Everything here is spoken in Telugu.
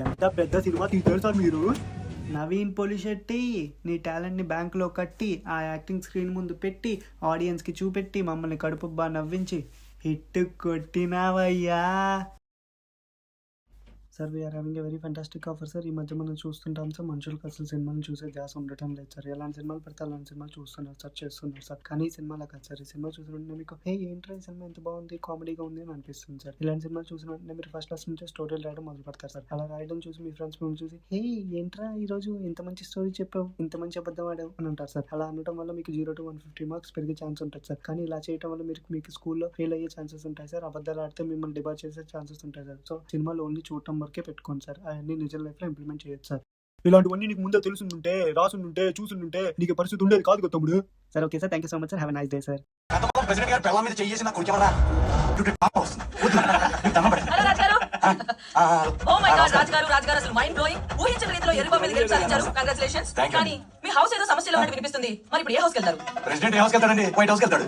ఎంత పెద్ద సినిమా తీశారు సార్ మీరు. నవీన్ పొలిశెట్టి నీ టాలెంట్ని బ్యాంకులో కట్టి ఆ యాక్టింగ్ స్క్రీన్ ముందు పెట్టి ఆడియన్స్కి చూపెట్టి మమ్మల్ని కడుపు బాగా నవ్వించి హిట్ కొట్టినావయ్యా. Sir we are having a very fantastic offer sir. ఈ మధ్య మనం చూస్తుంటాం సార్, మనుషులకు అసలు సినిమాలు చూసే ధ్యాస ఉండటం లేదు సార్. ఎలాంటి సినిమాలు పెడితే అలాంటి సినిమాలు చూస్తున్నారు సార్, చేస్తున్నారు సార్. కానీ ఈ సినిమాలో కాదు సార్. ఈ సినిమా చూసిన వెంటనే మీకు హే ఏంట్రా ఈ సినిమా ఎంత బాగుంది, కామెడీగా ఉంది అని అనిపిస్తుంది సార్. ఇలాంటి సినిమాలు చూసిన వెంటనే మీరు ఫస్ట్ క్లాస్ నుంచి స్టోరీలు రాయడం మొదలు పెడతారు సార్. అలా రాయడం చూసి మీ ఫ్రెండ్స్ మిమ్మల్ని చూసి హే ఏంట్రా ఈ రోజు ఇంత మంచి స్టోరీ చెప్పావు, ఇంత మంచి అబద్ధం ఆడావు అని అంటారు సార్. అలా అనడం వల్ల మీకు 0 to 150 మార్క్స్ పెరిగే ఛాన్స్ ఉంటుంది సార్. కానీ ఇలా చేయడం వల్ల మీకు స్కూల్లో ఫెయిల్ అయ్యే ఛాన్సెస్ ఉంటాయి సార్. అబద్ధాలు ఆడితే మిమ్మల్ని డిబార్ చేసే ఛాన్సెస్ ఉంటాయి సార్. సో సినిమాలు ఓన్లీ చూడటం వరకే పెట్టుకోండి సార్. అవన్నీ నిజ లైఫ్ లో ఇంప్లిమెంట్ చేయొచ్చు సార్. ఇలాంటివన్నీ నీకు ముందే తెలుసుంటే, రాసుంటే, చూసుంటే నీకు పరిస్థితి ఉండేది కాదు కదా తమ్ముడు. Sir okay sir, thank you so much sir. Have a nice day sir. President గారు పిల్లల మీద చేసి నాకు కొరికేమరా ఓ మై గాడ్ రాజుగారు అసలు మైండ్ బ్లోయింగ్. ఊహించిన రీతిలో ఎరుపు మీద గెలుపు సాధించారు. కంగ్రాచులేషన్స్. కానీ మీ హౌస్ ఏదో సమస్యలో ఉన్నట్టు వినిపిస్తుంది. మరి ఇప్పుడు ఏ హౌస్కి వెళ్తారు? ప్రెసిడెంట్ హౌస్కి వెళ్తాడండి, వైట్ హౌస్కి వెళ్తాడు.